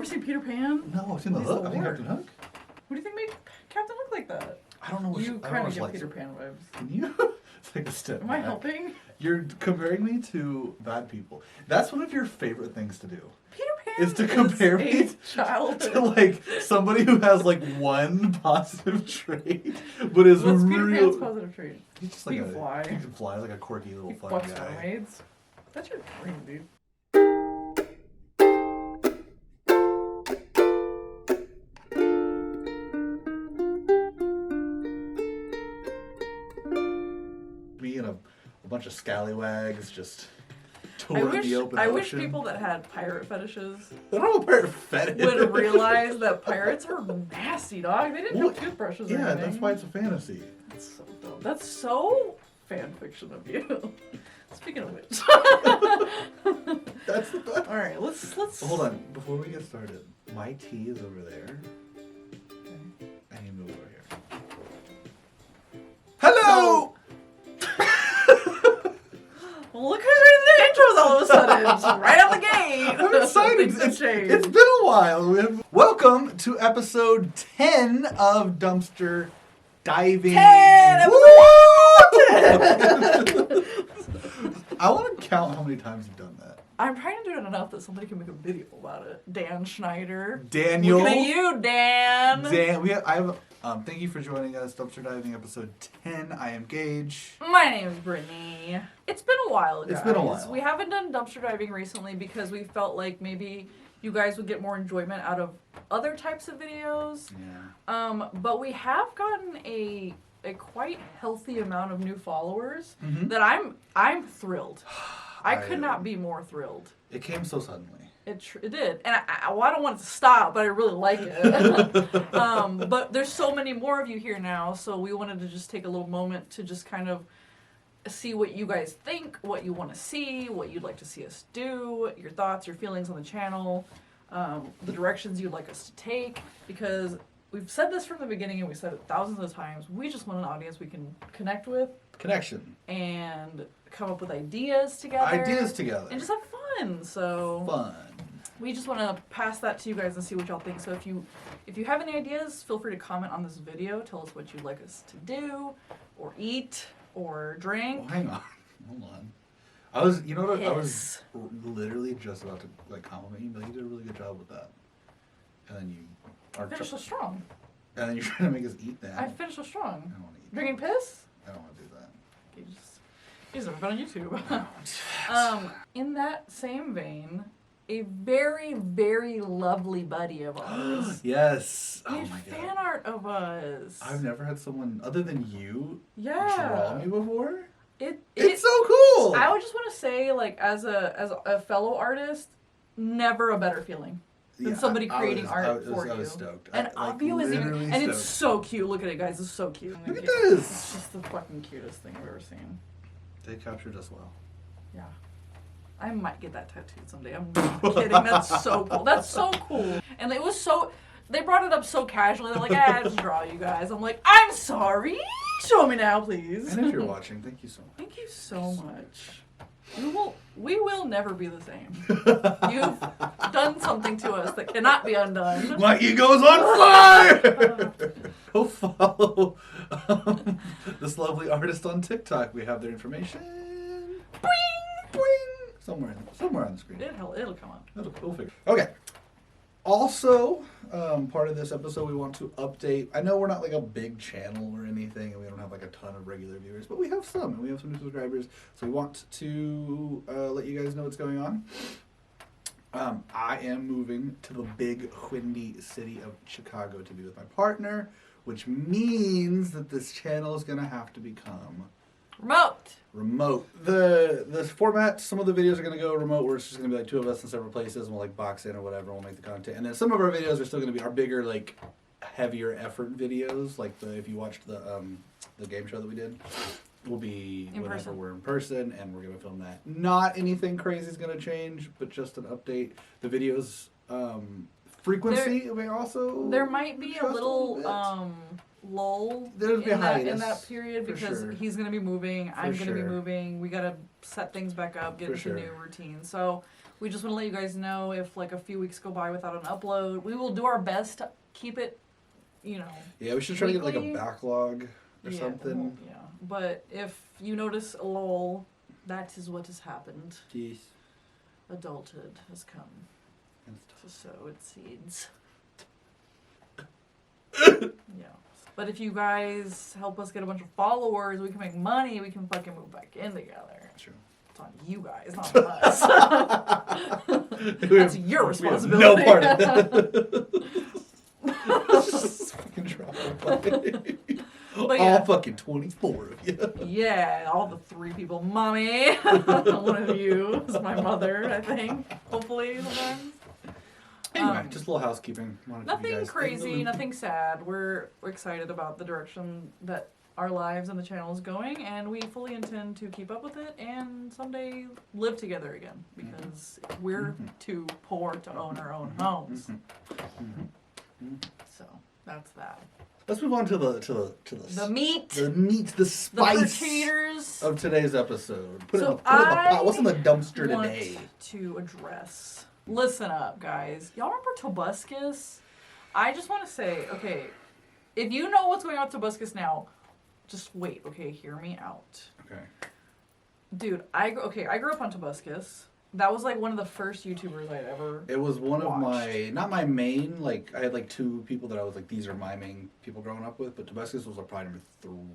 never seen Peter Pan? No, I've seen The Hook. I've seen Captain Hook. What do you think made Captain Hook like that? I don't know what you kind of get Peter Pan vibes. Can you? Take a step Am back. I helping? You're comparing me to bad people. That's one of your favorite things to do. Peter Pan is to compare me to like somebody who has like one positive trait, but is What's real. Peter Pan's positive trait? He's just like he can fly. He can fly. He's like a quirky little he fucking fucks guy. mermaids. That's your dream, dude. Me and a bunch of scallywags just touring the open ocean. I wish people that had pirate fetishes I don't have a pirate fetish. would realize that pirates are nasty, dog. They didn't have toothbrushes or Yeah, anything. that's why it's a fantasy. That's so dumb. That's so fan fiction of you. Speaking of which. That's the best. Alright, let's Hold on, before we get started, my tea is over there. Okay. I need to move over here. Hello! Well, look who's reading the intros all of a sudden. Just right out the gate. I'm excited. It's been a while. Welcome to episode 10 of Dumpster Diving. 10! Woo! I want to count how many times you've done that. I'm trying to do it enough that somebody can make a video about it. Dan Schneider. Daniel. Looking at you, Dan. Thank you for joining us. Dumpster Diving episode 10. I am Gage. My name is Brittany. It's been a while, guys. It's been a while. We haven't done dumpster diving recently because we felt like maybe you guys would get more enjoyment out of other types of videos. Yeah. But we have gotten a quite healthy amount of new followers that I'm thrilled. I could not be more thrilled. It came so suddenly. It did, and I don't want it to stop, but I really like it. But there's so many more of you here now, so we wanted to just take a little moment to just kind of see what you guys think, what you want to see, what you'd like to see us do, your thoughts, your feelings on the channel, the directions you'd like us to take, because we've said this from the beginning and we've said it thousands of times, we just want an audience we can connect with. Connection. And come up with ideas together. And just have fun, so... Fun. We just want to pass that to you guys and see what y'all think. So if you have any ideas, feel free to comment on this video. Tell us what you'd like us to do, or eat, or drink. Well, hang on. Hold on. I was literally just about to like compliment you, but you did a really good job with that. And then you are finished so strong. And then you're trying to make us eat that. I finished so strong. I don't want to eat. Drinking piss? I don't want to do that. He's never been on YouTube. In that same vein, a very, very lovely buddy of ours. Yes. Made fan art of us. I've never had someone other than you draw me before. It's so cool. I would just want to say, like, as a fellow artist, never a better feeling than somebody creating art for you. I was stoked. And Obvio is even, and it's so cute. Look at it, guys. It's so cute. Look at this. It's just the fucking cutest thing I've ever seen. They captured us well. Yeah. I might get that tattooed someday. I'm not kidding. That's so cool. That's so cool. And it was so... They brought it up so casually. They're like, just draw you guys. I'm like, I'm sorry. Show me now, please. And if you're watching, thank you so much. Thank you so much. We will never be the same. You've done something to us that cannot be undone. My ego's on fire! Go follow this lovely artist on TikTok. We have their information. Boing! Boing! Somewhere on the screen. It'll come up. We'll figure. Okay. Also, part of this episode, we want to update. I know we're not like a big channel or anything, and we don't have like a ton of regular viewers, but we have some, and we have some new subscribers. So we want to let you guys know what's going on. I am moving to the big, windy city of Chicago to be with my partner, which means that this channel is going to have to become remote. The format, some of the videos are going to go remote, where it's just going to be like two of us in separate places, and we'll like box in or whatever, and we'll make the content. And then some of our videos are still going to be our bigger, like, heavier effort videos, like if you watched the game show that we did, will be whenever we're in person, and we're going to film that. Not anything crazy is going to change, but just an update. The videos frequency may also... There might be a little... lull in that period because he's going to be moving, I'm going to be moving, we got to set things back up, get into new routine. So We just want to let you guys know if like a few weeks go by without an upload. We will do our best to keep it, you know. Yeah, we should try to get like a weekly. backlog or Yeah, something. yeah. But if you notice a lull, that is what has happened. Jeez. Adulthood has come to sow its seeds. Yeah. But if you guys help us get a bunch of followers, we can make money, we can fucking move back in together. True. It's on you guys, not on us. That's your responsibility. No part of it. Just fucking drop it. But yeah. All fucking 24 of you. Yeah, all the 3 people. Mommy. One of you is my mother, I think. Hopefully, sometimes. Anyway, just a little housekeeping. Nothing crazy, nothing sad. We're excited about the direction that our lives and the channel is going, and we fully intend to keep up with it and someday live together again, because we're too poor to own our own homes. So that's that. Let's move on to the meat, the spice potatoes of today's episode. Put it in the I pot. What's in the dumpster want today? to address. Listen up, guys. Y'all remember Tobuscus? I just want to say, okay, if you know what's going on with Tobuscus now, just wait. Okay, hear me out. Okay. Dude, I grew up on Tobuscus. That was like one of the first YouTubers I'd ever. It was one watched. of my, not my main, like, I had like 2 people that I was like, these are my main people growing up with, but Tobuscus was like probably number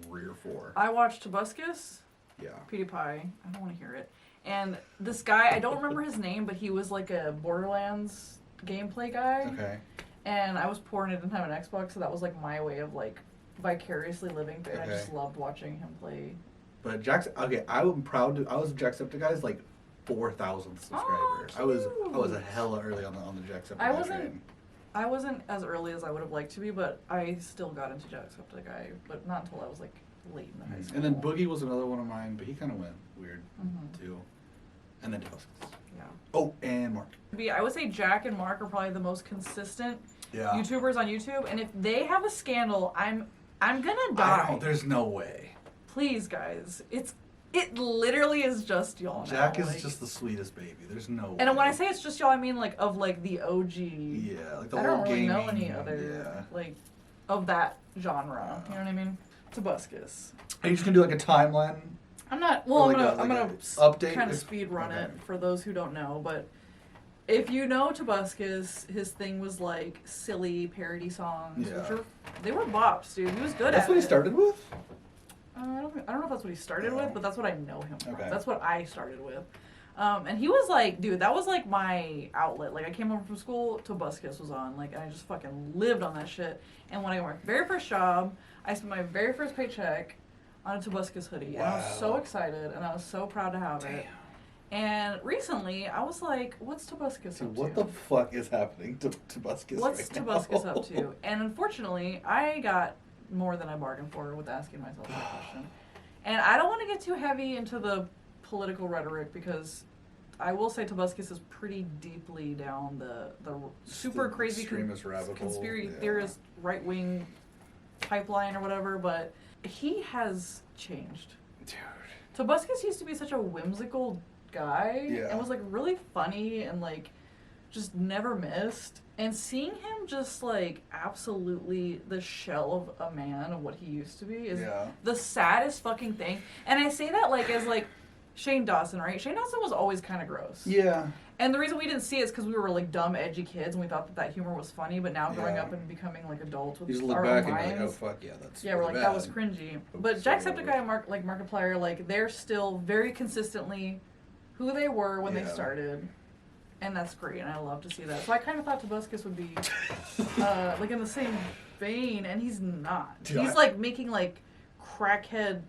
3 or 4. I watched Tobuscus, Yeah. PewDiePie. I don't want to hear it. And this guy, I don't remember his name, but he was like a Borderlands gameplay guy. Okay. And I was poor and I didn't have an Xbox, so that was like my way of like vicariously living through it. Okay. I just loved watching him play. But I was proud to, I was Jacksepticeye's like 4,000 subscribers. I was a hella early on the Jacksepticeye train. I wasn't as early as I would have liked to be, but I still got into Jacksepticeye, but not until I was like late in the high school. And then Boogie was another one of mine, but he kind of went weird too. And then Tobuscus. Yeah. Oh, and Mark. I would say Jack and Mark are probably the most consistent YouTubers on YouTube, and if they have a scandal, I'm gonna die. There's no way. Please, guys, it literally is just y'all. Jack now. is just the sweetest baby. There's no way. And when I say it's just y'all, I mean like of like the OG. Yeah, like the I whole don't really gaming, know any other like of that genre. You know what I mean? Tobuscus. Are you just gonna do like a timeline? I'm not. Well, like I'm gonna update kind of speed run it for those who don't know. But if you know Tobuscus, his thing was like silly parody songs. Yeah. Which they were bops, dude. He was good at it. That's what he started with? I don't know if that's what he started with, but that's what I know him from. Okay. That's what I started with. And he was like, dude, that was like my outlet. Like I came home from school, Tobuscus was on, like, and I just fucking lived on that shit. And when I got my very first job, I spent my very first paycheck on a Tobuscus hoodie. Wow. And I was so excited, and I was so proud to have it. And recently, I was like, what's Tobuscus up to? What the fuck is happening to Tobuscus What's right Tobuscus now? up to? And unfortunately, I got more than I bargained for with asking myself that question. And I don't want to get too heavy into the political rhetoric because I will say Tobuscus is pretty deeply down the super crazy extremist rabbit hole. conspiracy theorist right-wing pipeline or whatever, but he has changed. Dude. Tobuscus used to be such a whimsical guy Yeah. and was like really funny and like just never missed. And seeing him just like absolutely the shell of a man of what he used to be is the saddest fucking thing. And I say that like as like Shane Dawson, right? Shane Dawson was always kind of gross. Yeah. And the reason we didn't see it is because we were like dumb, edgy kids, and we thought that humor was funny. But now growing up and becoming like adults with you just look our back own and minds, you're like, oh fuck yeah, that's we're like bad. that was cringy. But Jacksepticeye and Markiplier, like they're still very consistently who they were when they started, and that's great. And I love to see that. So I kind of thought Tobuscus would be like in the same vein, and he's not. Dude, he's like making like crackhead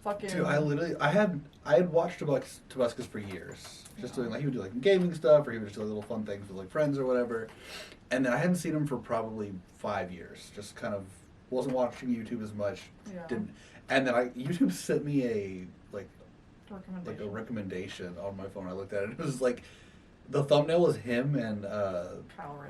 fucking. Dude, I had watched Tobuscus for years. Just doing like he would do like gaming stuff, or he would just do like, little fun things with like friends or whatever. And then I hadn't seen him for probably 5 years. Just kind of wasn't watching YouTube as much. Yeah. Didn't. And then YouTube sent me a recommendation recommendation on my phone. I looked at it. It was like the thumbnail was him and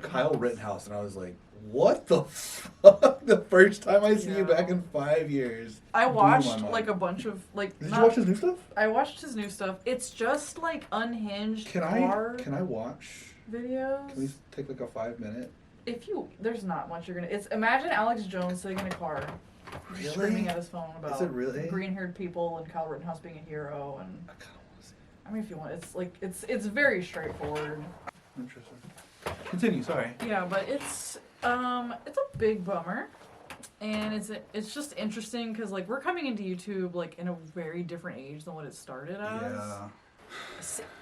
Kyle Rittenhouse, and I was like, what the fuck? The first time I see you back in 5 years. I watched like a bunch of like. Did you watch his new stuff? I watched his new stuff. It's just like unhinged car. Can I watch videos? Can we take like a 5-minute? There's not much you're gonna. Imagine Alex Jones sitting in a car, screaming at his phone about green-haired people and Kyle Rittenhouse being a hero and. I kind of want to see it. I mean, if you want, it's like it's very straightforward. Interesting. Continue. Sorry. Yeah, but it's a big bummer, and it's just interesting because like we're coming into YouTube like in a very different age than what it started as. Yeah.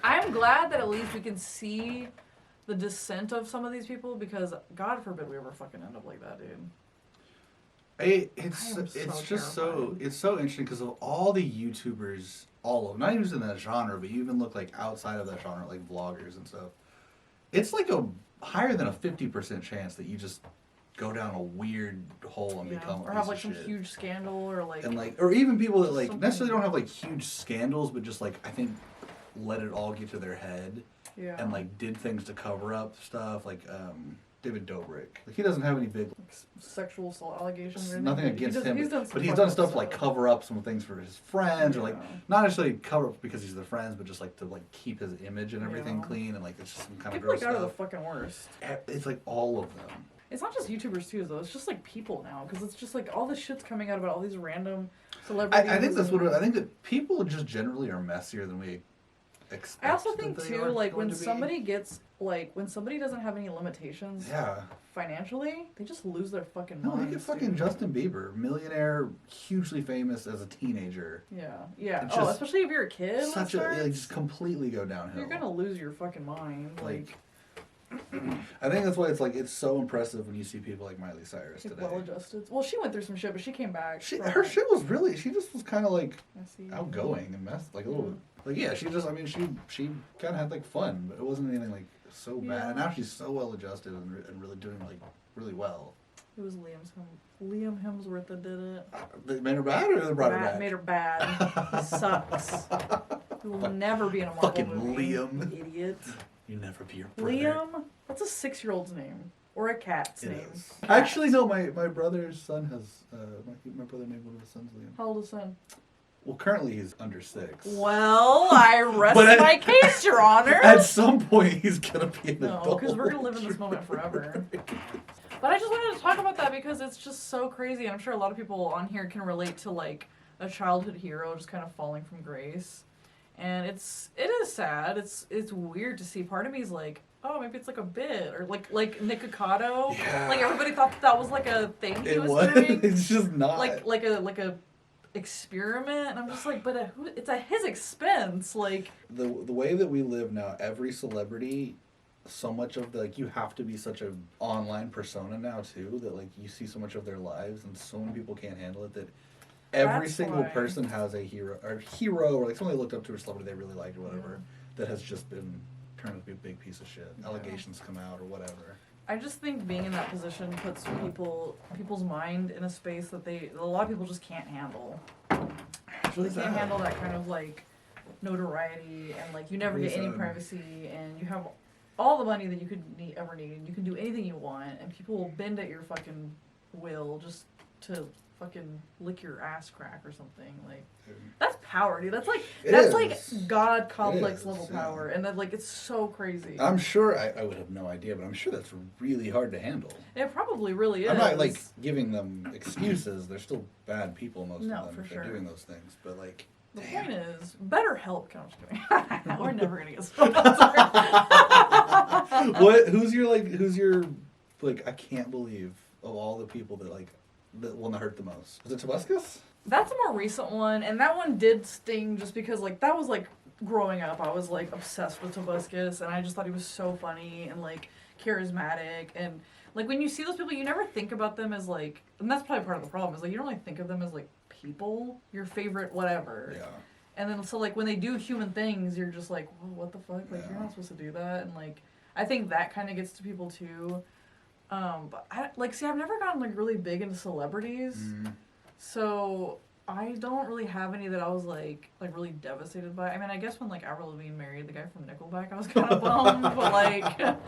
I'm glad that at least we can see the descent of some of these people because God forbid we ever fucking end up like that, dude. It's so interesting because of all the YouTubers, all of them, not even just in that genre, but you even look like outside of that genre, like vloggers and stuff. It's like a higher than a 50% chance that you just go down a weird hole and become or have like some huge scandal or even people that like necessarily don't have like huge scandals, but just like I think let it all get to their head and like did things to cover up stuff like David Dobrik. Like he doesn't have any big sexual assault allegations or anything. Nothing against him, but he's done stuff like cover up some things for his friends or like not necessarily cover up because he's their friends, but just like to like keep his image and everything clean and like it's just some kind of gross stuff. People like that are the fucking worst. It's like all of them. It's not just YouTubers too, though. It's just like people now, because it's just like all this shit's coming out about all these random celebrities. I think that's what I think that people just generally are messier than we expect. I also think too, like when somebody gets when somebody doesn't have any limitations, financially, they just lose their fucking minds. No, look at fucking Justin Bieber, millionaire, hugely famous as a teenager. Yeah. Especially if you're a kid. Just completely go downhill. You're gonna lose your fucking mind. Like I think that's why it's so impressive when you see people like Miley Cyrus today. Well-adjusted. Well, she went through some shit, but she came back. Her shit was really. She just was kind of like outgoing and like a little. Like she just. I mean, she kind of had like fun, but it wasn't anything like so bad. And now she's so well-adjusted and really doing like really well. It was Liam Hemsworth that did it. They made her bad, or they brought her back? Made her bad. He sucks. He will never be in a Marvel fucking movie. Liam, you idiot. You never be your brother. Liam? That's a 6-year-old's name. Or a cat's name. Actually, no, my brother's son has, my brother named one of his sons Liam. How old is his son? Well, currently he's under 6. Well, I rest my case, Your Honor. At some point, he's going to be an adult. No, because we're going to live in this moment forever. But I just wanted to talk about that because it's just so crazy. And I'm sure a lot of people on here can relate to, like, a childhood hero just kind of falling from grace. And it is sad. It's weird to see. Part of me is like, oh, maybe it's like a bit, or like Nick Ocado. Yeah. Like everybody thought that was like a thing he was doing. It's just not. Like a experiment. And I'm just like, but it's at his expense. Like the way that we live now, every celebrity, so much of you have to be such an online persona now too that like you see so much of their lives, and so many people can't handle it that. Every single person has a hero or like someone they looked up to or celebrity they really liked or whatever that has just been turned out to be a big piece of shit. Allegations come out or whatever. I just think being in that position puts people's mind in a space that a lot of people just can't handle. They can't handle that kind of like notoriety and like you never get any privacy and you have all the money that you could ever need and you can do anything you want and people will bend at your fucking will just to fucking lick your ass crack or something. Like that's power, dude. That's like God complex level power, and that like it's so crazy. I'm sure I would have no idea, but I'm sure that's really hard to handle. It probably really is. I'm not like giving them excuses. They're still bad people, most of them, for if sure. They're doing those things. But like, the point is, better help. I'm just kidding. We're never gonna get sponsored. Who's your I can't believe of all the people that will not hurt the most. Is it Tobuscus? That's a more recent one, and that one did sting just because, like, that was, like, growing up, I was, like, obsessed with Tobuscus, and I just thought he was so funny and, like, charismatic, and, like, when you see those people, you never think about them as, like, and that's probably part of the problem, is, like, you don't really think of them as, like, people, your favorite whatever. Yeah. And then, so, like, when they do human things, you're just like, whoa, what the fuck? Like, you're not supposed to do that, and, like, I think that kind of gets to people, too. But I've never gotten like really big into celebrities, so I don't really have any that I was like really devastated by. I mean, I guess when like Avril Lavigne married the guy from Nickelback, I was kind of bummed, but like that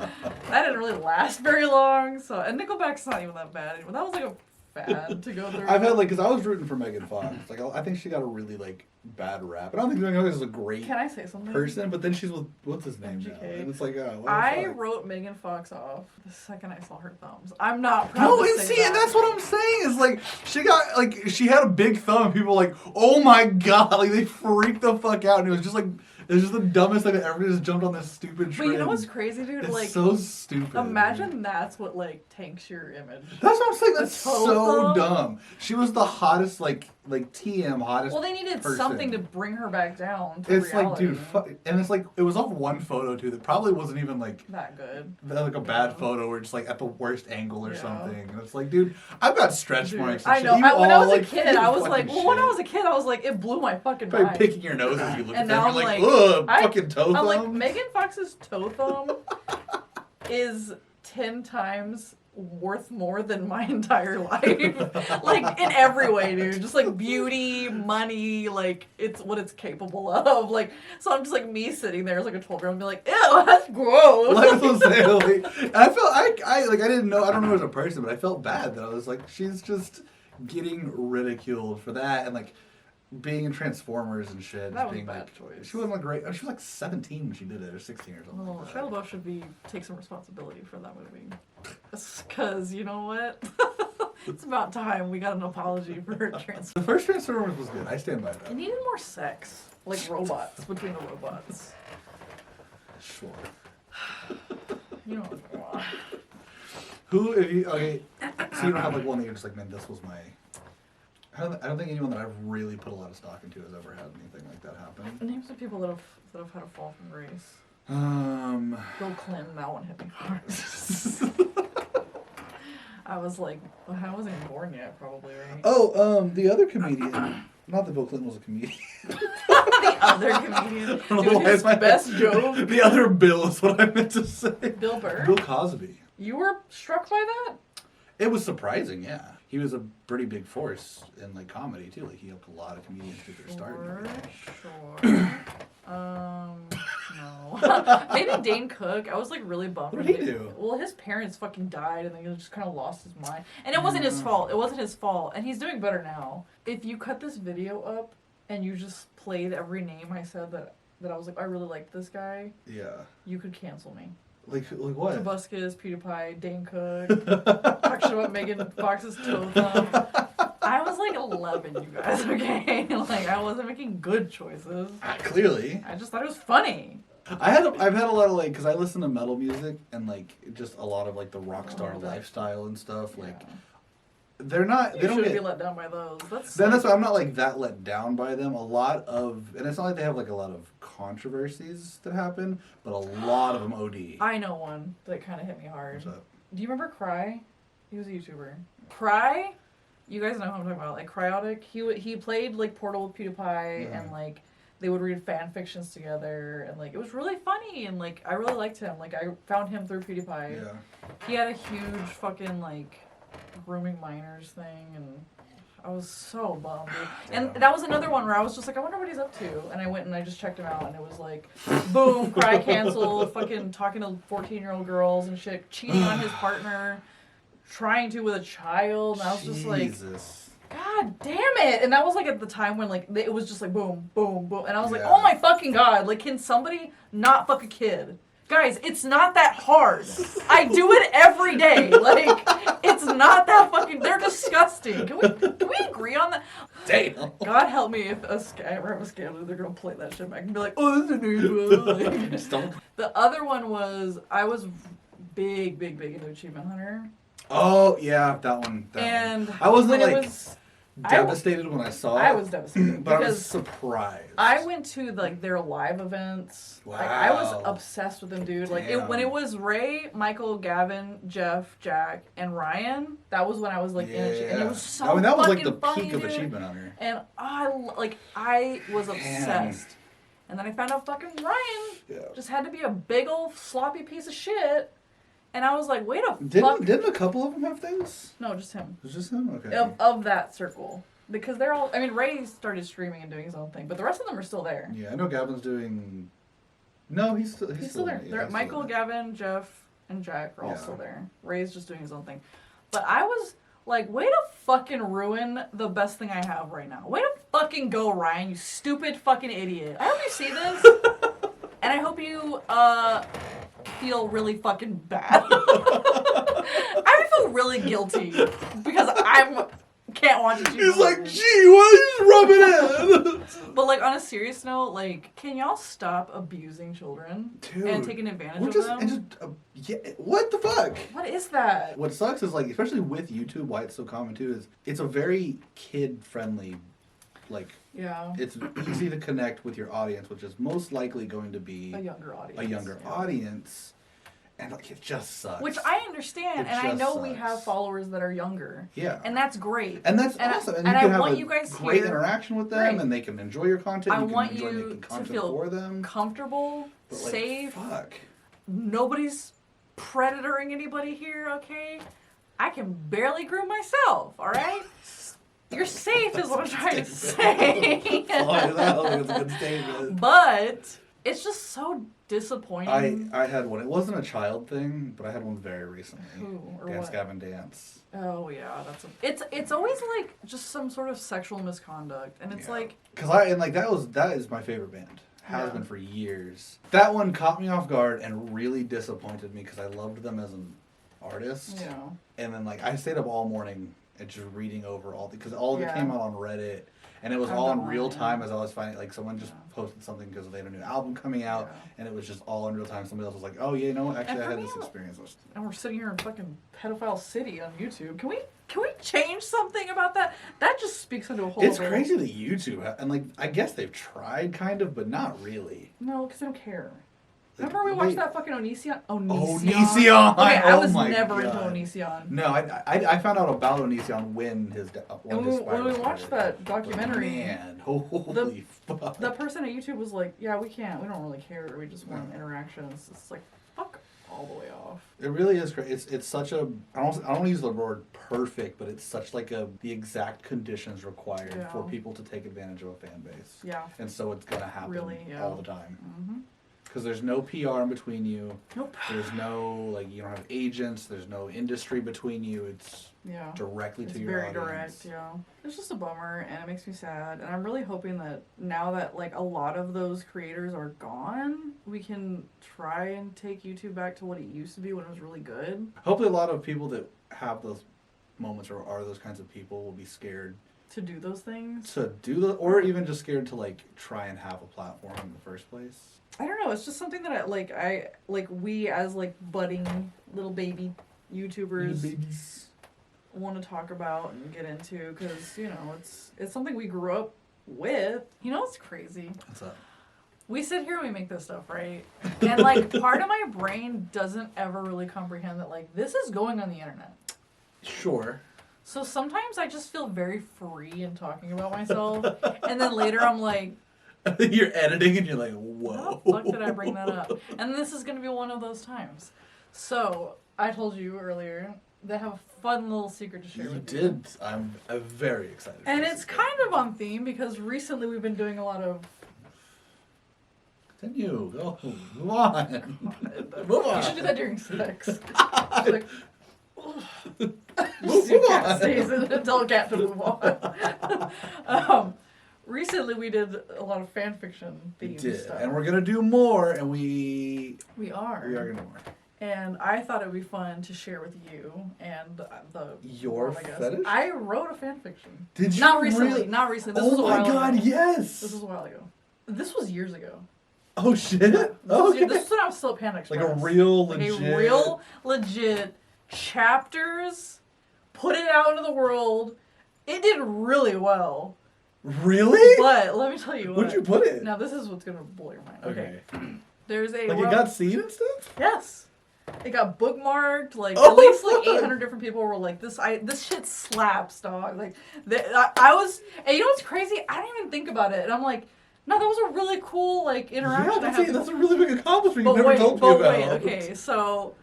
didn't really last very long. So, and Nickelback's not even that bad anymore. That was like a fad to go through. I've had like, because I was rooting for Megan Fox. Like, I think she got a really like bad rap. I don't think Megan Fox is a great Can I say something? person, but then she's with what's his name now, MGK. and it's like, what the I fuck? wrote Megan Fox off the second I saw her thumbs. I'm not proud No, to and say see, that. and that's what I'm saying is like she had a big thumb, and people were like, oh my god, like they freaked the fuck out, and it was just the dumbest thing that everybody just jumped on this stupid But trend. you know what's crazy, dude? It's Like, so stupid. imagine that's what like tanks your image. That's what I'm saying. That's The toe so thumb? dumb. She was the hottest, like TM hottest. Well, they needed person. something to bring her back down to It's reality. like, dude, and it's like it was off one photo too that probably wasn't even like Not good. like a bad Yeah. photo or just like at the worst angle or Yeah. something. And it's like, dude, I've got stretch Dude, marks. And I shit. know. You When I all, was a like, kid, I was fucking like, well, when I shit. was a kid, I was like, it blew my fucking Probably mind. picking your nose as you look And at now them. You're I'm like, ugh, I- fucking toe I'm thumb. like, Megan Fox's toe thumb is 10 times worth more than my entire life. Like, in every way, dude. Just, like, beauty, money, like, it's what it's capable of. Like, so I'm just, like, me sitting there as, like, a 12-year-old and be like, ew, that's gross. Like, that's what I'm saying. Like, and I felt, I didn't know, I don't know her as a person, but I felt bad that I was like, she's just getting ridiculed for that, and like, being in Transformers and shit. That was being a bad like, choice. She wasn't like great. She was like 17 when she did it, or 16 or something. Well, like Shia that. LaBeouf should take some responsibility for that movie. Because, you know what? It's about time we got an apology for Transformers. The first Transformers was good. I stand by It that. needed more sex. Like robots, between the robots. Sure. You know what I want. Who, if you, okay, so you don't have like one that you're just like, man, this was my. I don't think anyone that I've really put a lot of stock into has ever had anything like that happen. Names of people that have had a fall from grace. Bill Clinton, that one hit me hard. I was like, well, I wasn't even born yet, probably, right? Oh, the other comedian. Not that Bill Clinton was a comedian. The other comedian. Dude, his best joke. The other Bill is what I meant to say. Bill Burr. Bill Cosby. You were struck by that? It was surprising, yeah. He was a pretty big force in like comedy too. Like he helped a lot of comedians get their start. and everything. Sure. No. Maybe Dane Cook. I was like really bummed. What did he do? Well, his parents fucking died, and then he just kind of lost his mind. And it wasn't his fault. It wasn't his fault, and he's doing better now. If you cut this video up and you just played every name I said that I was like, I really liked this guy, Yeah. you could cancel me. Like what? Tobuscus, PewDiePie, Dane Cook, talk shit about Megan Fox's toe thumb. I was like 11, you guys, okay? Like, I wasn't making good choices. Clearly. I just thought it was funny. I've had a lot of like, because I listen to metal music and like just a lot of like the rock star that- lifestyle and stuff. Like Yeah. they're not. They You don't shouldn't get. be let down by those. That's why I'm not like that let down by them. A lot of, and it's not like they have like a lot of controversies that happen, but a lot of them OD. I know one that kind of hit me hard. What's up? Do you remember Cry? He was a YouTuber. Cry? You guys know who I'm talking about. Like, Cryotic. He played, like, Portal with PewDiePie, Yeah. and, like, they would read fan fictions together, and, like, it was really funny, and, like, I really liked him. Like, I found him through PewDiePie. Yeah. He had a huge fucking, like, grooming minors thing, and I was so bummed, dude. And that was another one where I was just like, I wonder what he's up to. And I went and I just checked him out, and it was like, boom, Cry canceled, fucking talking to 14-year-old girls and shit, cheating on his partner, trying to with a child. And I was just like, Jesus. God damn it. And that was like at the time when like it was just like boom, boom, boom. And I was like, Yeah. oh my fucking God, like can somebody not fuck a kid? Guys, it's not that hard. I do it every day. Like, it's not that fucking... They're disgusting. Can we agree on that? Damn. God help me if I ever have a scandal, they're going to play that shit back and be like, oh, this is a new one. Just don't. The other one was... I was big into Achievement Hunter. Oh, yeah, that one. And I wasn't when like it was... devastated when I saw it. I was devastated. But I was because surprised. I went to like their live events. Like, I was Wow. obsessed with them, dude. Like Damn. when it was Ray, Michael, Gavin, Jeff, Jack, and Ryan, that was when I was like in it, and it was so I mean, that was like fucking the funny, peak of dude. Achievement Hunter. And I was obsessed. And then I found out fucking Ryan just had to be a big old sloppy piece of shit. And I was like, wait a fuck. Didn't a couple of them have things? No, just him. It was just him? Okay. Of that circle. Because they're all. I mean, Ray started streaming and doing his own thing, but the rest of them are still there. Yeah, I know Gavin's doing. No, he's still there. Yeah, Michael, Gavin, Jeff, and Jack are all still there. Ray's just doing his own thing. But I was like, way to fucking ruin the best thing I have right now. Way to fucking go, Ryan, you stupid fucking idiot. I hope you see this. And I hope you feel really fucking bad. I feel really guilty because I can't watch it. He's like, gee, why are you rubbing it? But like on a serious note, like, can y'all stop abusing children and taking advantage of them? Yeah, what the fuck? What is that? What sucks is like, especially with YouTube, why it's so common too is it's a very kid-friendly, like, yeah, it's easy to connect with your audience, which is most likely going to be a younger audience. Audience. And like, it just sucks. Which I understand, and I know we have followers that are younger. Yeah. And that's great. And that's awesome. And you can have a great interaction with them, and they can enjoy your content. I want you you to feel comfortable, safe. Fuck. Nobody's predatoring anybody here, okay? I can barely groom myself, alright? You're safe is what I'm trying to say. That's a good statement. But it's just so disappointing. I had one. It wasn't a child thing, but I had one very recently. Dance what? Gavin Dance. Oh yeah, it's always like just some sort of sexual misconduct, and it's like because that is my favorite band. Has been for years. That one caught me off guard and really disappointed me because I loved them as an artist. Yeah. And then like I stayed up all morning and just reading over because all of it came out on Reddit. And it was all in real time as I was finding, like, someone just posted something because they had a new album coming out, and it was just all in real time. Somebody else was like, oh, yeah, you know what? Actually, I had this experience. And we're sitting here in fucking Pedophile City on YouTube. Can we change something about that? That just speaks into a whole It's crazy that YouTube, and, like, I guess they've tried, kind of, but not really. No, because they don't care. Remember we watched that fucking Onision? Onision! Okay, I was never into Onision. No, I found out about Onision when when we watched that documentary. Man, holy fuck. The person at YouTube was like, yeah, we don't really care. We just want interactions. It's like, fuck all the way off. It really is great. It's such a, I don't want to use the word perfect, but it's such like the exact conditions required for people to take advantage of a fan base. Yeah. And so it's going to happen all the time. Mm-hmm. Because there's no PR in between you. Nope. There's no, like, you don't have agents. There's no industry between you. It's directly to your audience. It's very direct, yeah. It's just a bummer, and it makes me sad. And I'm really hoping that now that, like, a lot of those creators are gone, we can try and take YouTube back to what it used to be when it was really good. Hopefully a lot of people that have those moments or are those kinds of people will be scared to do those things. Or even just scared to, like, try and have a platform in the first place. I don't know. It's just something that we as like budding little baby YouTubers want to talk about and get into because it's something we grew up with. You know what's crazy? What's up? We sit here and we make this stuff, right? And like part of my brain doesn't ever really comprehend that like this is going on the internet. Sure. So sometimes I just feel very free in talking about myself, and then later I'm like. You're editing and you're like, whoa. How the fuck did I bring that up? And this is going to be one of those times. So, I told you earlier that I have a fun little secret to share with you. You did. I'm very excited. And it's kind of on theme because recently we've been doing a lot of... Continue. Go. Move on. Move on. You should do that during sex. Like, move on. Stays in, tell a cat to move on. Recently, we did a lot of fan fiction themed stuff. And we're going to do more, and we are. We are going to do more. And I thought it would be fun to share with you and Your world, I guess. fetish? I wrote a fan fiction. Did you? Not recently. Not recently. This was a while God, ago. yes! This was a while ago. This was years ago. Oh, shit? Yeah, this was when I was still at Panda Express. Like a real legit... chapters, put it out into the world. It did really well. Really? But let me tell you what. Where'd you put it? Now this is what's gonna blow your mind. Okay. There's a it got seen and stuff? Yes. It got bookmarked. Like at least like 800 different people were like, "This shit slaps, dog." Like I was, and you know what's crazy? I didn't even think about it, and I'm like, no, that was a really cool like interaction. Yeah, that's a really big accomplishment. You never told me about. Okay, so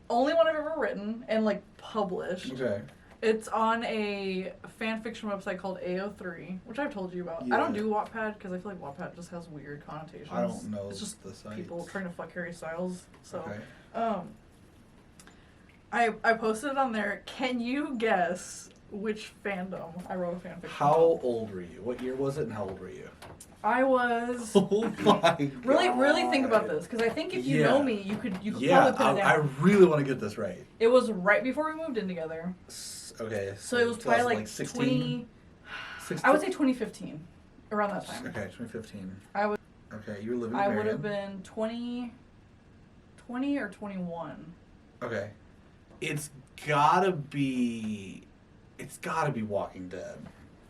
only one I've ever written and like published. Okay. It's on a fan fiction website called AO3, which I've told you about. Yeah. I don't do Wattpad because I feel like Wattpad just has weird connotations. I don't know. It's just the site. people trying to fuck Harry Styles. So, Okay. I posted it on there. Can you guess which fandom I wrote a fanfiction? How old were you? What year was it, and how old were you? I was. Oh my Really think about this, because I think if you know me, you could Yeah, probably put it I down. really want to get this right. It was right before we moved in together. Okay. So it was probably like 16? 20. 16? I would say 2015, around that time. Okay, 2015. I would. Okay, you were living in I Marion. would have been 20 or 21. Okay. It's gotta be Walking Dead.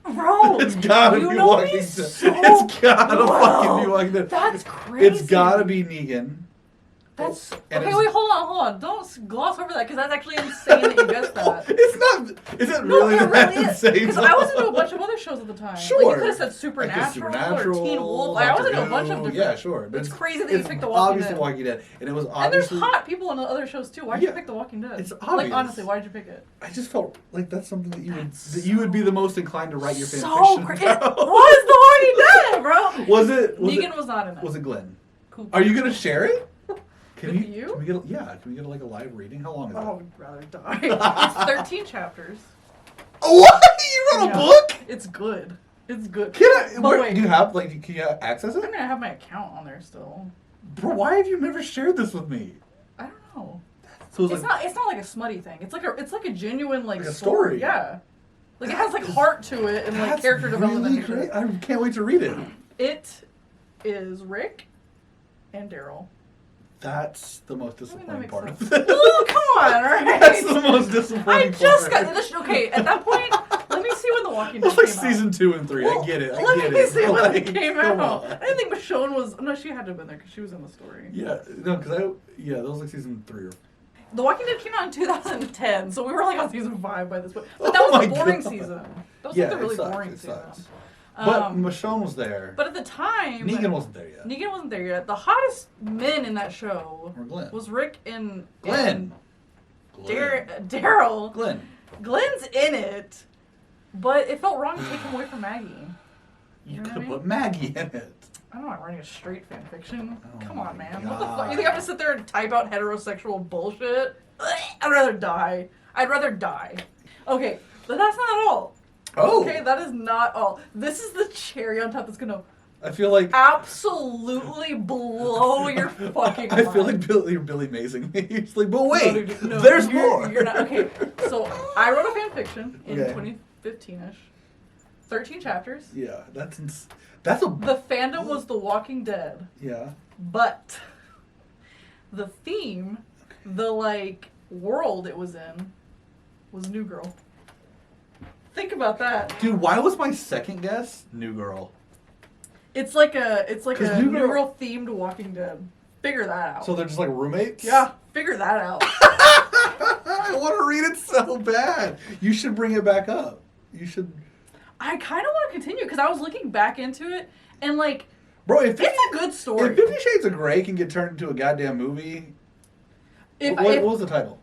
Bro, It's gotta you be know Walking me Dead. so It's gotta well. fucking be Walking Dead. That's crazy. It's gotta be Negan. That's And okay. it's- Wait, hold on. Don't gloss over that because that's actually insane that you guessed that. It's not. Is it No, really it that really is. insane? Because I was into a bunch of other shows at the time. Sure. Like you could have said Like Supernatural, or Teen Wolf. Like, I was into a bunch of different. Yeah, sure. But It's crazy that you picked The Walking obviously Dead. Walking Dead, and it was And there's obviously. hot people in the other shows too. Why'd you Yeah. pick The Walking Dead? It's Like obvious. honestly, why did you pick it? I just felt like that's something that you would be the most inclined to write your fan So fiction crazy. about. It was The Walking Dead, bro. Was it? Negan was not in it. Was it Glenn? Cool. Are you gonna share it? Can With you? you? Can we get? Can we get like a live reading? How long is Oh, it? I'd rather die. It's 13 chapters. What? You wrote Yeah. a book? It's good. It's good. Can I? But Where, wait. do you have like? Can you access I it? mean, I have my account on there still. Bro, why have you never shared this with me? I don't know. So It's not like a smutty thing. It's like a genuine like Like a story. story. Yeah. Like it has like heart to it and like That's character development. really and shit. great. I can't wait to read it. It is Rick and Daryl. That's the most I mean, disappointing that part makes of sense. this. Oh, come on, alright. That's the most disappointing I just part. got this. Okay, at that point, let me see when The Walking Dead It's like came season out. 2 and 3. Well, I get it. Let me see when Like, it came come out. on. I didn't think Michonne was. No, she had to have been there because she was in the story. Yeah, no, because that was like season 3 or. The Walking Dead came out in 2010, so we were like on season 5 by this point. But that Oh was a my boring God. season. That was Yeah, like the really it sucked. boring It season. sucks. But Um, Michonne was there. But at the time, Negan wasn't there yet. Negan wasn't there yet. The hottest men in that show Or Glenn. was Rick and Glenn. Daryl. Glenn. Glenn's in it, but it felt wrong to take him away from Maggie. You know could what I have mean? put Maggie in it. I'm not writing a straight fan fiction. Oh Come on, my man. What the fuck? God. You think I'm gonna sit there and type out heterosexual bullshit? I'd rather die. I'd rather die. Okay, but that's not all. Oh. Okay, that is not all. This is the cherry on top that's gonna I feel like. absolutely blow your fucking mind. I feel like you're Billy Mazing me. He's like, but No, wait, dude, no, there's you're- more. You're not okay. So I wrote a fan fiction in Okay. 2015ish. 13 chapters. Yeah, that's a. The fandom was The Walking Dead, Yeah. but the theme, the like world it was in, was New Girl. Think about that. Dude, why was my second guess New Girl? It's like a 'Cause New New Girl- Girl themed Walking Dead. Figure that out. So they're just like roommates? Yeah, figure that out. I want to read it so bad. You should bring it back up. You should. I kind of want to continue because I was looking back into it and like Bro, if it's a good story. If 50 Shades of Grey can get turned into a goddamn movie, what was the title?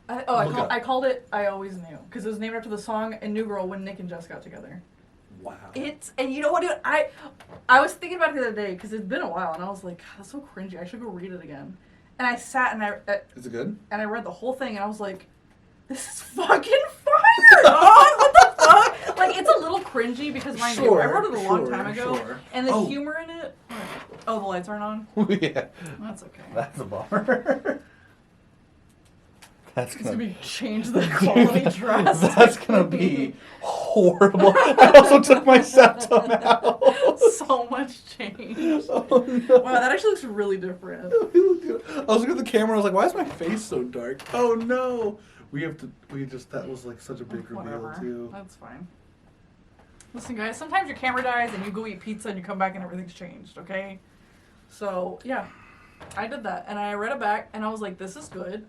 I called it I Always Knew because it was named after the song in New Girl when Nick and Jess got together. Wow. And you know what, dude? I was thinking about it the other day because it's been a while and I was like, God, that's so cringy. I should go read it again. And I sat and Is it good? and I read the whole thing and I was like, this is fucking fire, dog! What the fuck? Like, it's a little cringy because, mind you, I wrote it a long time ago. Sure. And the humor in it... Oh, the lights aren't on? Yeah. That's okay. That's a bummer. That's It's gonna be change the quality drastically. That's gonna be horrible. I also took my septum out. So much change. Oh, no. Wow, that actually looks really different. I was looking at the camera. I was like, "Why is my face so dark?" Oh no! That was like such a big reveal Whatever. too. That's fine. Listen, guys, sometimes your camera dies and you go eat pizza and you come back and everything's changed, okay? So, yeah. I did that. And I read it back and I was like, this is good.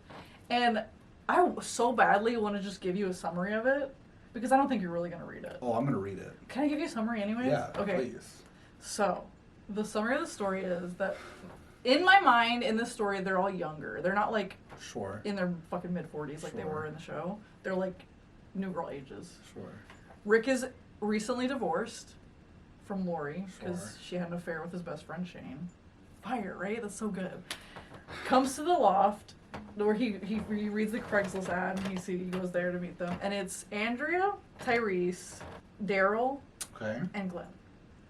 And I so badly want to just give you a summary of it because I don't think you're really going to read it. Oh, I'm gonna read it. Can I give you a summary anyways? Yeah, Okay. please. So, the summary of the story is that in my mind, in this story, they're all younger. They're not like Sure. in their fucking mid-40s like they Sure. were in the show. They're like New Girl ages. Sure. Rick is recently divorced from Lori because Sure. she had an affair with his best friend Shane. Fire, right? That's so good. Comes to the loft where he reads the Craigslist ad and he goes there to meet them. And it's Andrea, Tyrese, Daryl, Okay. and Glenn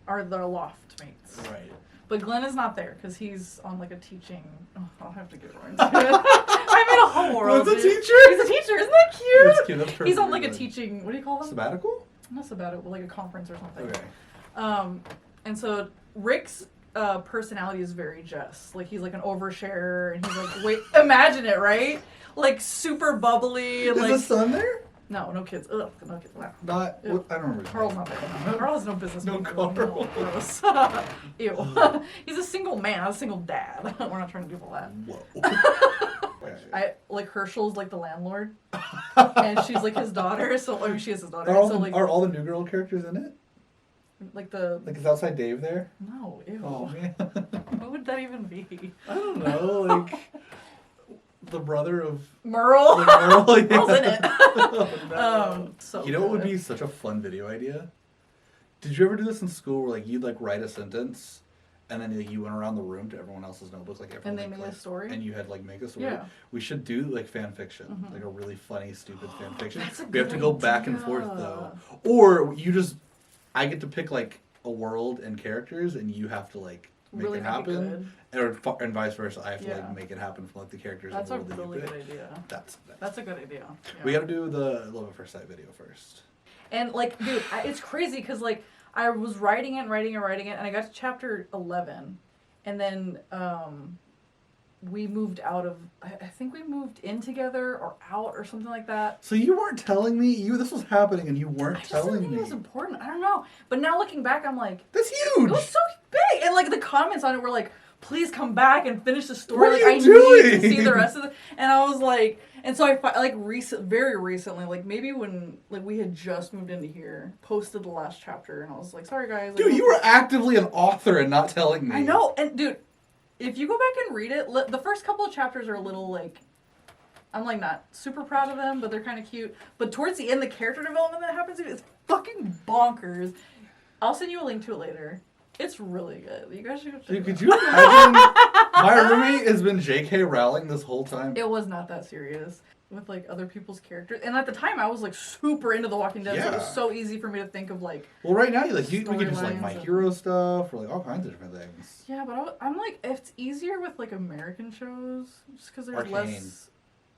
are the loft mates. Right. But Glenn is not there because he's on like a teaching. Oh, I'll have to get more into it. I'm in a whole world. What's a dude. teacher? He's a teacher. Isn't that cute? That's cute. That's perfect. He's on like a teaching. What do you call them? Sabbatical? Not sabbatical, like a conference or something. Okay. And so Rick's personality is very Jess. Like he's like an oversharer, and he's like, wait, imagine it, right? Like super bubbly. And Is like the son there? no kids. Ugh, no kids. Wow. Not. Ew. I don't remember. Carl's not there. Carl has no business. No being Carl. there. No, gross. Ew. He's a single man, not a single dad. We're not trying to do all that. Whoa. I like Herschel's like the landlord, and she's like his daughter. So I mean, she is his daughter. Are all the New Girl characters in it? Like the Like, is Outside Dave there? no, ew. Oh man. Who would that even be? I don't know. Like the brother of Merle. like, Merle. Yeah. Merle's in it. Oh, no. So You know what would good. be such a fun video idea? Did you ever do this in school where like you'd like write a sentence and then like, you went around the room to everyone else's notebooks like everyone And they like, made a story? and you had like make a story? Yeah. We should do like fan fiction, Mhm. like a really funny stupid fan fiction. That's a We have to good go back and forth idea. though. Or you just I get to pick like a world and characters and you have to like make Really it make it happen. And vice versa. I have to Yeah. like make it happen from like the characters That's and a the world really that you good pick. idea. That's a good idea. Yeah. We got to do the Love at First Sight video first. And like, dude, it's crazy because like I was writing it, and I got to chapter 11, and then we moved out of. I think we moved in together or out or something like that. So you weren't telling me this was happening and you I weren't just didn't telling think me. it was important. I don't know, but now looking back, I'm like, That's it huge. was so big, and like the comments on it were like, "Please come back and finish the story." What Like are I you need to doing? see the rest of it, and I was like, and so I like very recently, like maybe when like we had just moved into here, posted the last chapter, and I was like, "Sorry guys." Dude, you were actively an author and not telling me. I know, and dude, if you go back and read it, the first couple of chapters are a little like, I'm like not super proud of them, but they're kind of cute. But towards the end, the character development that happens, dude, is fucking bonkers. I'll send you a link to it later. It's really good. You guys should go check Dude, it could out. you imagine? My roommate has been J.K. Rowling this whole time. It was not that serious with like other people's characters, and at the time I was like super into The Walking Dead, so it was Yeah. so easy for me to think of like. Well, right now, we could just like Storylines My and- Hero stuff or like all kinds of different things. Yeah, but I'm like, it's easier with like American shows just because there's Arcane. less.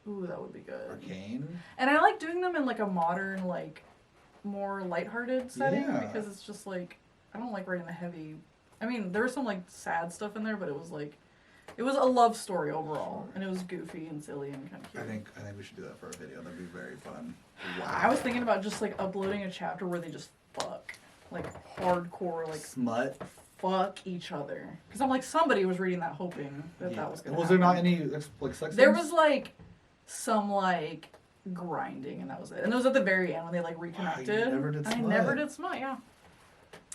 Ooh, that would be good. Arcane. And I like doing them in like a modern, like more lighthearted setting Yeah. because it's just like I don't like writing the heavy. I mean, there was some like sad stuff in there, but it was a love story overall, and it was goofy and silly and kind of cute. I think we should do that for a video. That'd be very fun. Wow. I was thinking about just like uploading a chapter where they just fuck, like hardcore, like smut. fuck each other. Because I'm like, somebody was reading that hoping that that was gonna. Was there not happen. any like sex? There scenes? was like some like grinding, and that was it. And it was at the very end when they like reconnected. you never did I smut. never did smut, yeah.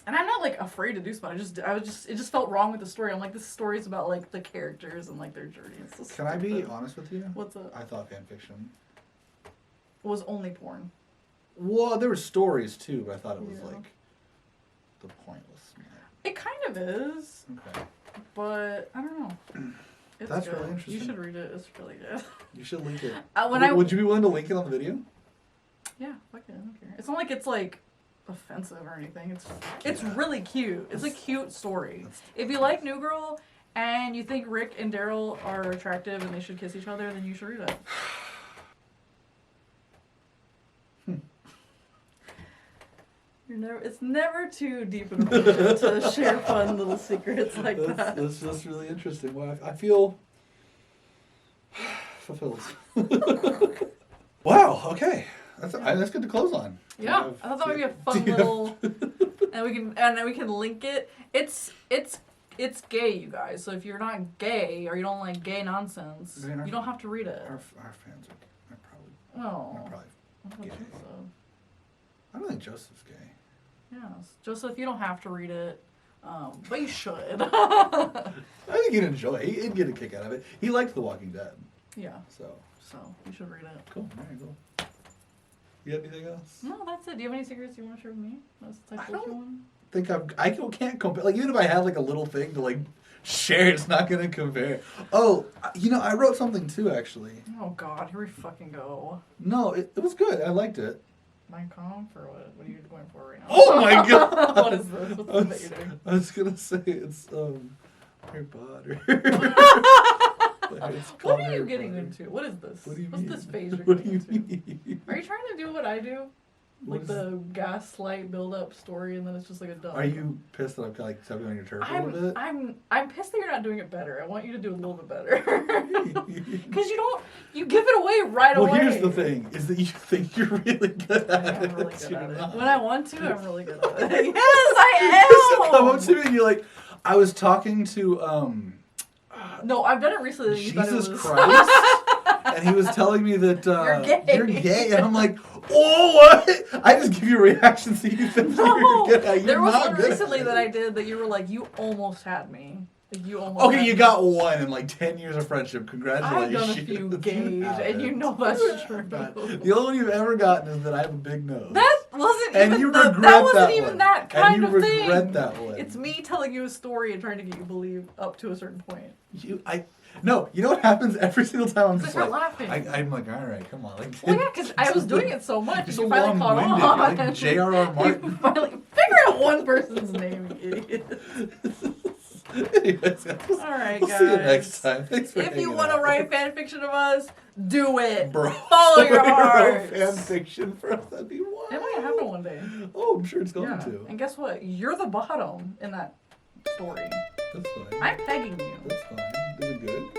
And I'm not like afraid to do smut. It just felt wrong with the story. I'm like, this story's about like the characters and like their journey. It's so Can I be stupid. honest with you? What's up? I thought fan fiction Was only porn. Well, there were stories too, but I thought it was Yeah. like the pointless. It kind of is, Okay. but I don't know. It's That's good. really interesting. You should read it. It's really good. You should link it. Would you be willing to link it on the video? Yeah, fuck it. I don't care. It's not like it's like offensive or anything. It's Yeah. really cute. It's a cute story. That's- If you like New Girl and you think Rick and Daryl are attractive and they should kiss each other, then you should read it. It's never too deep in a relationship to share fun little secrets like that. That's just really interesting. Well, I feel fulfilled. Wow. Okay. That's good to close on. Yeah, I thought that would be a fun little, and we can link it. It's gay, you guys. So if you're not gay or you don't like gay nonsense, I mean, you don't have to read it. Our fans are probably. Oh, Are probably I thought gay. so. I don't think Joseph's gay. Yes, Joseph, you don't have to read it, but you should. I think he'd enjoy it. He'd get a kick out of it. He liked The Walking Dead. Yeah, So so you should read it. cool. Very cool. You have anything else? No, that's it. Do you have any secrets you want to share with me? That's the type of one. I can't compare. Like, even if I had like a little thing to like share, it's not gonna compare. Oh, I wrote something too, actually. Oh God, here we fucking go. No, it was good. I liked it. Mein Kampf or what? What are you going for right now? Oh my God! What is this? What's this that you're doing? I was gonna say it's Harry Potter. What are you getting into? What is this? What do you What's mean? this phase you're What do getting you into? mean? Are you trying to do what I do? Like the gaslight build-up story, and then it's just like a dumb. Are you pissed that I'm kind of like stepping on your turf a little bit? I'm pissed that you're not doing it better. I want you to do it a little bit better. Because you give it away right away. Well, here's the thing: is that you think you're really good at it. I'm really good You're at it. not. When I want to, I'm really good at it. Yes, I am. You come up to me and you're like, I was talking to No, I've done it recently. You thought it Jesus was... Christ, and he was telling me that You're gay. and I'm like, oh, what? I just give you a reaction so you think No, you're good at it. You're there was not one good recently at that it. I did that you were like, you almost had me. Like, you almost. Okay, had you me. got one in like 10 years of friendship. I've Congratulations. done a few gays, and you know that's true. The only one you've ever gotten is that I have a big nose. That wasn't And even you that regret wasn't that even one. that kind and of you thing. regret that one. It's me telling you a story and trying to get you to believe up to a certain point. No, you know what happens every single time? I'm just Start like, laughing. I'm like, all right, come on. Like, Well, yeah, because I was doing it so much, and You're so you finally caught long-winded. on. You're like J.R.R. Martin. You finally figure out one person's name, you idiot. Anyways, All right, we'll guys. see you next time. Thanks for If you hanging want to out. write fan fiction of us, do it. Bro, Follow your somebody wrote heart. fan fiction for us. That'd be wild. It might happen one day. Oh, I'm sure it's going Yeah. to. And guess what? You're the bottom in that story. That's fine. I'm pegging you. That's fine. Is it good?